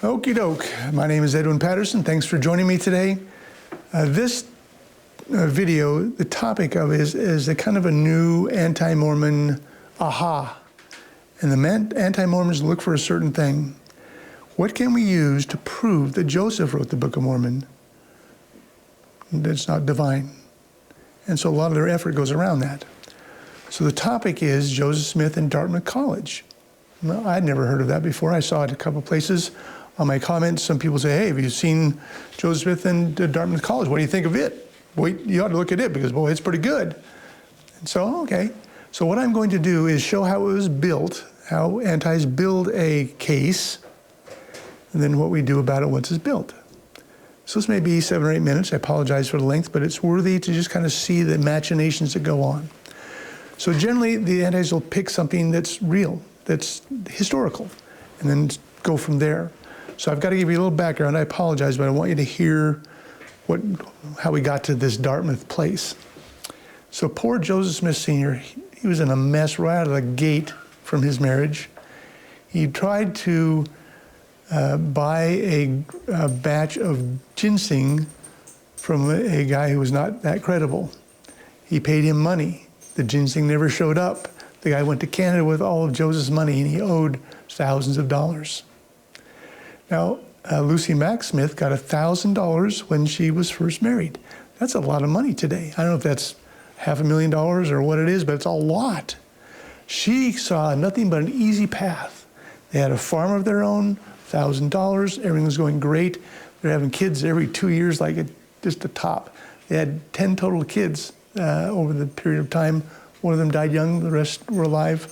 Okie doke. My name is Edwin Patterson. Thanks for joining me today. This video, the topic of it is a kind of a new anti-Mormon aha. And the anti-Mormons look for a certain thing. What can we use to prove that Joseph wrote the Book of Mormon? That's not divine. And so a lot of their effort goes around that. So the topic is Joseph Smith and Dartmouth College. Well, I'd never heard of that before. I saw it a couple places. On my comments, some people say, hey, have you seen Joseph Smith and Dartmouth College? What do you think of it? Well, you ought to look at it because, boy, it's pretty good. And so, okay. So what I'm going to do is show how it was built, how antis build a case, and then what we do about it once it's built. So this may be 7 or 8 minutes. I apologize for the length, but it's worthy to just kind of see the machinations that go on. So generally, the antis will pick something that's real, that's historical, and then go from there. So I've got to give you a little background. I apologize, but I want you to hear how we got to this Dartmouth place. So poor Joseph Smith Sr., he was in a mess right out of the gate from his marriage. He tried to buy a batch of ginseng from a guy who was not that credible. He paid him money. The ginseng never showed up. The guy went to Canada with all of Joseph's money, and he owed thousands of dollars. Now, Lucy Mack Smith got $1,000 when she was first married. That's a lot of money today. I don't know if that's $500,000 or what it is, but it's a lot. She saw nothing but an easy path. They had a farm of their own, $1,000, everything was going great. They're having kids every 2 years, like just the top. They had 10 total kids over the period of time. One of them died young, the rest were alive.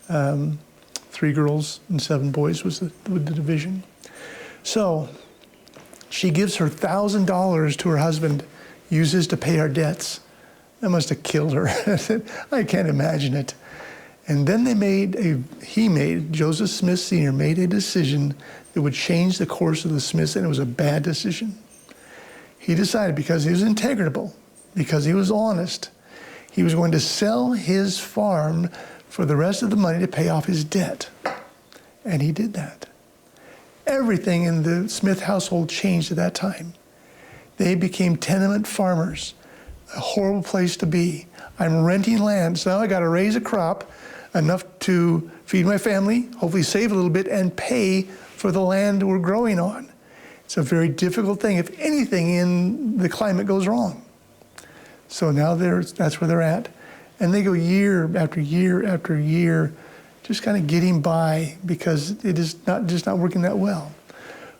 3 girls and 7 boys was the division. So she gives her $1,000 to her husband, uses to pay our debts. That must have killed her. I can't imagine it. And then Joseph Smith Sr. made a decision that would change the course of the Smiths, and it was a bad decision. He decided, because he was integrable, because he was honest, he was going to sell his farm for the rest of the money to pay off his debt. And he did that. Everything in the Smith household changed at that time. They became tenement farmers, a horrible place to be. I'm renting land, so now I got to raise a crop enough to feed my family, hopefully save a little bit, and pay for the land we're growing on. It's a very difficult thing if anything in the climate goes wrong. So now that's where they're at. And they go year after year after year, just kind of getting by because it is just not working that well.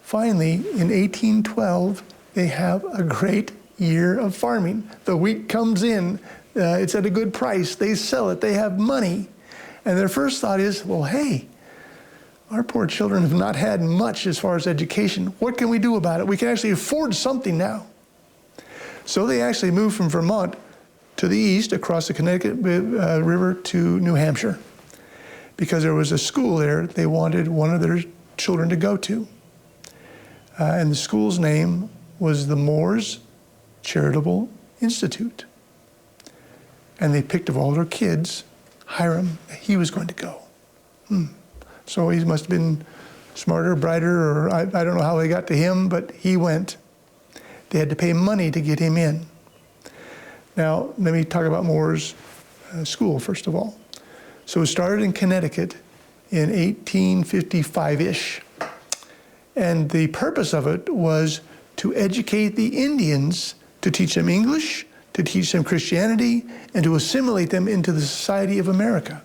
Finally, in 1812, they have a great year of farming. The wheat comes in, it's at a good price, they sell it, they have money. And their first thought is, well, hey, our poor children have not had much as far as education. What can we do about it? We can actually afford something now. So they actually moved from Vermont to the east, across the Connecticut River to New Hampshire, because there was a school there they wanted one of their children to go to. And the school's name was the Moores Charitable Institute. And they picked of all their kids, Hiram, he was going to go. So he must have been smarter, brighter, or I don't know how they got to him, but he went. They had to pay money to get him in. Now, let me talk about Moore's school, first of all. So it started in Connecticut in 1855-ish. And the purpose of it was to educate the Indians, to teach them English, to teach them Christianity, and to assimilate them into the society of America.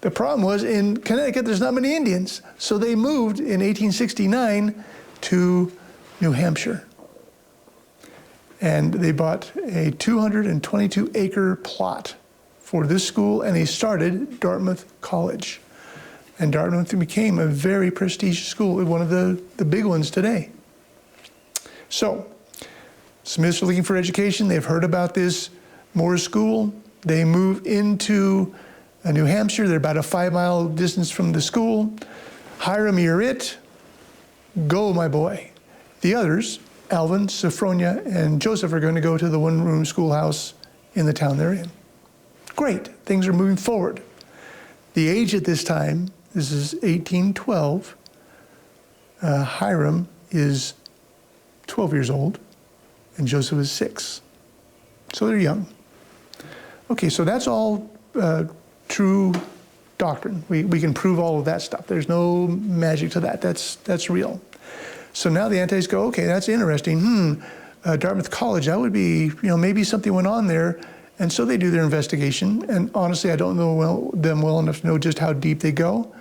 The problem was in Connecticut, there's not many Indians. So they moved in 1869 to New Hampshire. And they bought a 222-acre plot for this school, and they started Dartmouth College. And Dartmouth became a very prestigious school, one of the big ones today. So, Smiths are looking for education. They've heard about this Moores School. They move into New Hampshire. They're about a 5-mile distance from the school. Hiram, you're it. Go, my boy. The others, Alvin, Sophronia, and Joseph, are going to go to the one-room schoolhouse in the town they're in. Great, things are moving forward. The age at this time, this is 1812, Hiram is 12 years old, and Joseph is 6. So they're young. Okay, so that's all true doctrine. We can prove all of that stuff. There's no magic to that. That's real. So now the antis go, okay, that's interesting. Dartmouth College, that would be, maybe something went on there. And so they do their investigation. And honestly, I don't know them well enough to know just how deep they go.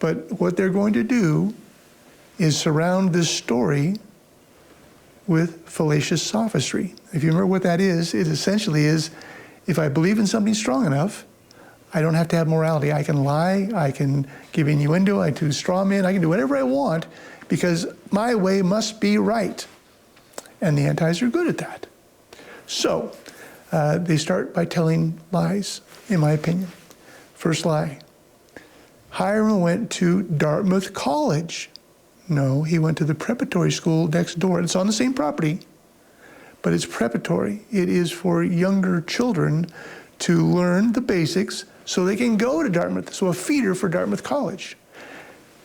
But what they're going to do is surround this story with fallacious sophistry. If you remember what that is, it essentially is, if I believe in something strong enough, I don't have to have morality. I can lie, I can give innuendo, I can do straw man, I can do whatever I want because my way must be right. And the antis are good at that. So they start by telling lies, in my opinion. First lie, Hiram went to Dartmouth College. No, he went to the preparatory school next door. It's on the same property, but it's preparatory. It is for younger children to learn the basics so they can go to Dartmouth, so a feeder for Dartmouth College.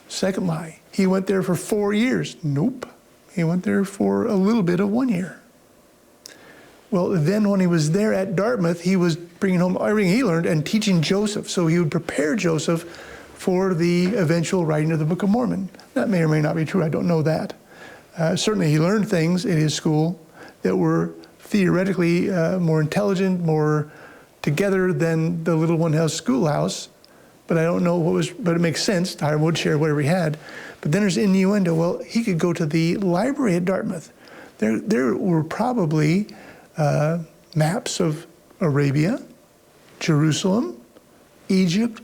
Second lie, he went there for 4 years. Nope, he went there for a little bit of 1 year. Well, then when he was there at Dartmouth, he was bringing home everything he learned and teaching Joseph. So he would prepare Joseph for the eventual writing of the Book of Mormon. That may or may not be true, I don't know that. Certainly he learned things in his school that were theoretically more intelligent, more together than the little one house schoolhouse, but I don't know but it makes sense. Hiram would share whatever he had. But then there's innuendo. Well, he could go to the library at Dartmouth. There were probably maps of Arabia, Jerusalem, Egypt.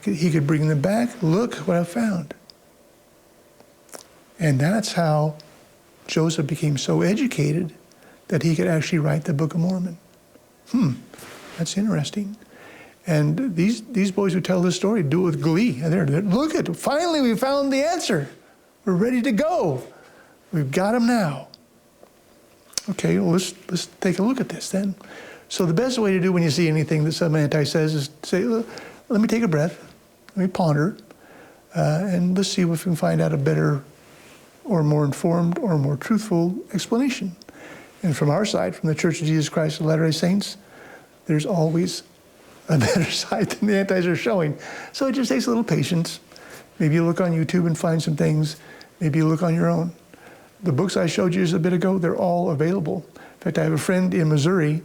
He could bring them back. Look what I found. And that's how Joseph became so educated that he could actually write the Book of Mormon. That's interesting. And these boys who tell this story do it with glee. And they're look at, finally we found the answer. We're ready to go. We've got him now. Okay, well, let's take a look at this then. So the best way to do when you see anything that some anti says is say, let me take a breath, let me ponder, and let's see if we can find out a better or more informed or more truthful explanation. And from our side, from the Church of Jesus Christ of Latter-day Saints, there's always a better side than the antis are showing. So it just takes a little patience. Maybe you look on YouTube and find some things. Maybe you look on your own. The books I showed you just a bit ago, they're all available. In fact, I have a friend in Missouri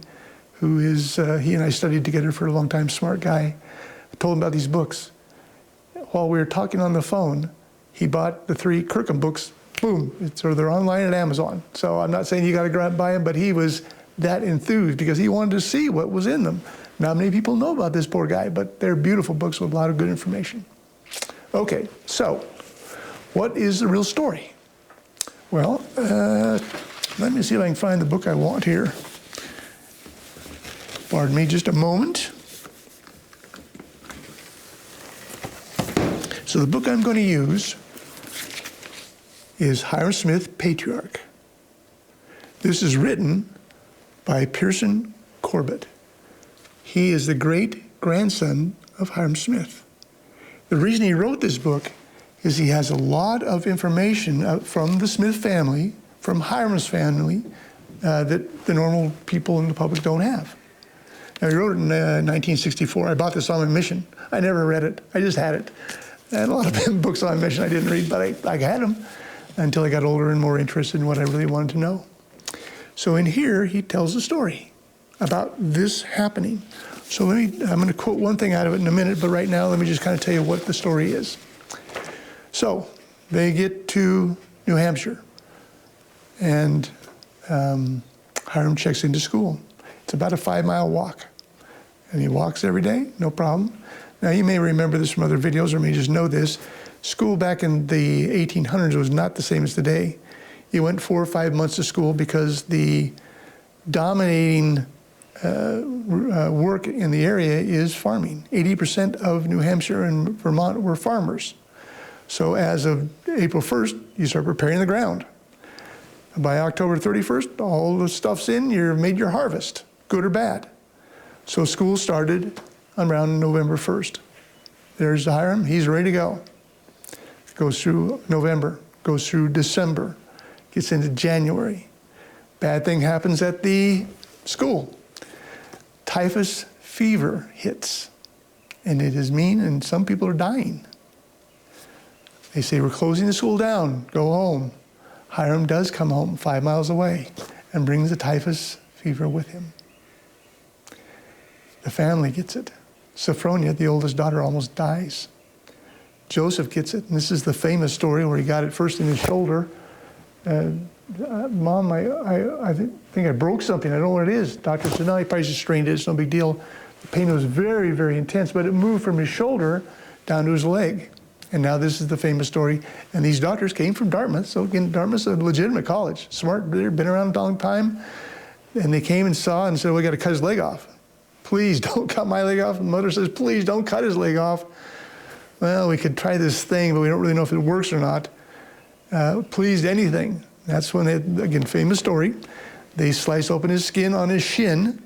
who is, he and I studied together for a long time, smart guy. I told him about these books. While we were talking on the phone, he bought the 3 Kirkham books, boom, so they're online at Amazon. So I'm not saying you gotta go out and buy them, but he was that enthused because he wanted to see what was in them. Not many people know about this poor guy, but they're beautiful books with a lot of good information. Okay, so what is the real story? Well, let me see if I can find the book I want here. Pardon me just a moment. So the book I'm going to use is Hiram Smith, Patriarch. This is written by Pearson Corbett. He is the great-grandson of Hiram Smith. The reason he wrote this book is he has a lot of information from the Smith family, from Hiram's family, that the normal people in the public don't have. Now, he wrote it in 1964. I bought this on my mission. I never read it. I just had it. And a lot of books on mission I didn't read, but I had them until I got older and more interested in what I really wanted to know. So in here, he tells a story about this happening. So I'm going to quote one thing out of it in a minute, but right now let me just kind of tell you what the story is. So they get to New Hampshire, and Hiram checks into school. It's about a 5-mile walk, and he walks every day, no problem. Now, you may remember this from other videos, or may just know this. School back in the 1800s was not the same as today. You went 4 or 5 months to school because the dominating work in the area is farming. 80% of New Hampshire and Vermont were farmers. So as of April 1st, you start preparing the ground. By October 31st, all the stuff's in, you've made your harvest, good or bad. So school started around November 1st. There's Hiram, he's ready to go. Goes through November, goes through December, gets into January. Bad thing happens at the school. Typhus fever hits, and it is mean, and some people are dying. They say, we're closing the school down, go home. Hiram does come home 5 miles away and brings the typhus fever with him. The family gets it. Sophronia, the oldest daughter, almost dies. Joseph gets it, and this is the famous story where he got it first in his shoulder. Mom, I think I broke something. I don't know what it is. Doctor said, no, he probably just strained it. It's no big deal. The pain was very, very intense, but it moved from his shoulder down to his leg. And now this is the famous story. And these doctors came from Dartmouth. So again, Dartmouth's a legitimate college. Smart, they've been around a long time. And they came and saw and said, we got to cut his leg off. Please don't cut my leg off. And mother says, please don't cut his leg off. Well, we could try this thing, but we don't really know if it works or not. Please, anything. That's when they, again, famous story. They slice open his skin on his shin,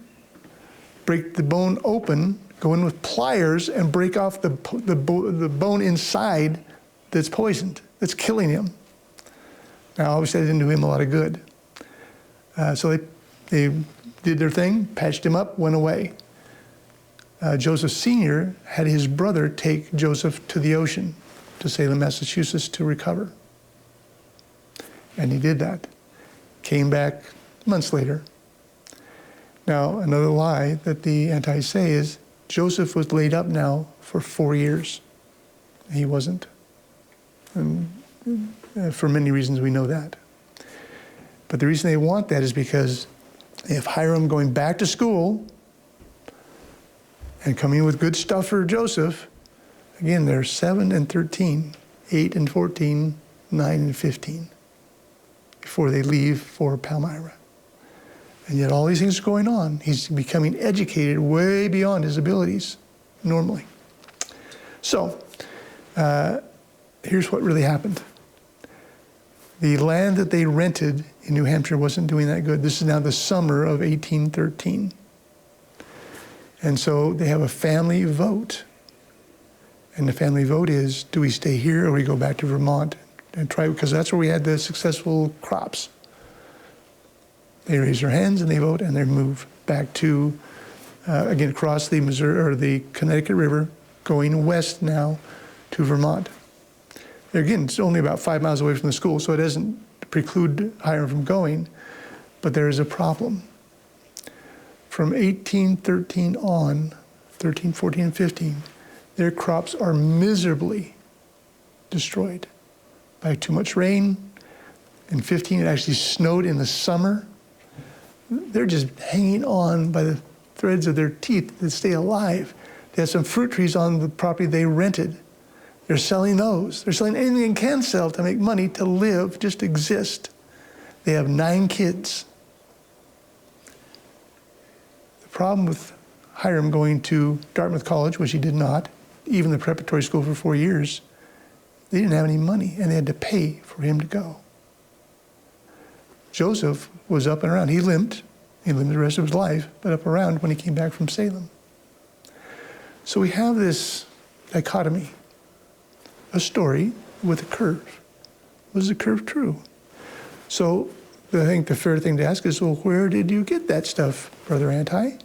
break the bone open, go in with pliers and break off the bone inside that's poisoned, that's killing him. Now, obviously, that didn't do him a lot of good. So they did their thing, patched him up, went away. Joseph Sr. had his brother take Joseph to the ocean, to Salem, Massachusetts, to recover. And he did that. Came back months later. Now, another lie that the antis say is Joseph was laid up now for 4 years. He wasn't. And for many reasons, we know that. But the reason they want that is because if Hiram going back to school and coming with good stuff for Joseph, again, they're 7 and 13, 8 and 14, 9 and 15, before they leave for Palmyra. And yet all these things are going on. He's becoming educated way beyond his abilities normally. So here's what really happened. The land that they rented in New Hampshire wasn't doing that good. This is now the summer of 1813. And so they have a family vote. And the family vote is, do we stay here or we go back to Vermont and try, because that's where we had the successful crops. They raise their hands and they vote and they move back to, again, across the Missouri or the Connecticut River, going west now to Vermont. Again, it's only about 5 miles away from the school, so it doesn't preclude Hiram from going, but there is a problem. From 1813 on, 13, 14, and 15, their crops are miserably destroyed by too much rain. In 15, it actually snowed in the summer. They're just hanging on by the threads of their teeth to stay alive. They have some fruit trees on the property they rented. They're selling those. They're selling anything they can sell to make money, to live, just exist. They have 9 kids. The problem with Hiram going to Dartmouth College, which he did not, even the preparatory school for 4 years, they didn't have any money, and they had to pay for him to go. Joseph was up and around. He limped. He limped the rest of his life, but up around when he came back from Salem. So we have this dichotomy, a story with a curve. Was the curve true? So I think the fair thing to ask is, well, where did you get that stuff, Brother Anti?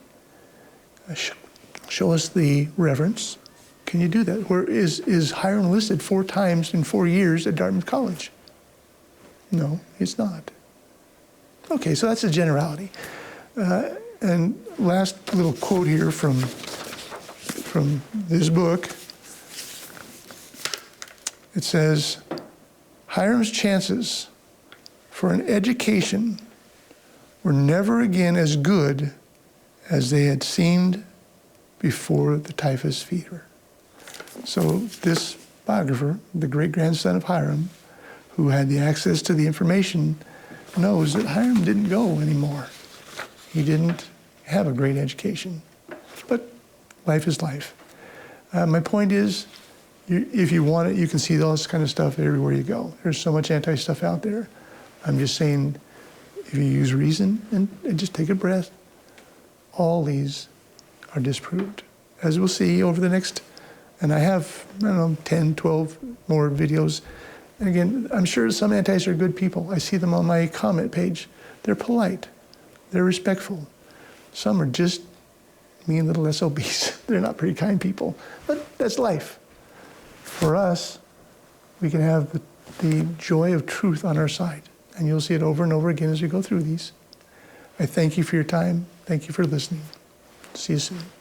Show us the reference. Can you do that? Where is Hiram listed 4 times in 4 years at Dartmouth College? No, it's not. Okay, so that's a generality. And last little quote here from this book. It says, Hiram's chances for an education were never again as good as they had seemed before the typhus fever. So this biographer, the great-grandson of Hiram, who had the access to the information, knows that Hiram didn't go anymore. He didn't have a great education. But life is life. My point is, if you want it, you can see all this kind of stuff everywhere you go. There's so much anti-stuff out there. I'm just saying, if you use reason and just take a breath, all these are disproved. As we'll see over the next, and I have, 10, 12 more videos And again, I'm sure some antis are good people. I see them on my comment page. They're polite. They're respectful. Some are just mean little SOBs. They're not pretty kind people. But that's life. For us, we can have the joy of truth on our side. And you'll see it over and over again as we go through these. I thank you for your time. Thank you for listening. See you soon.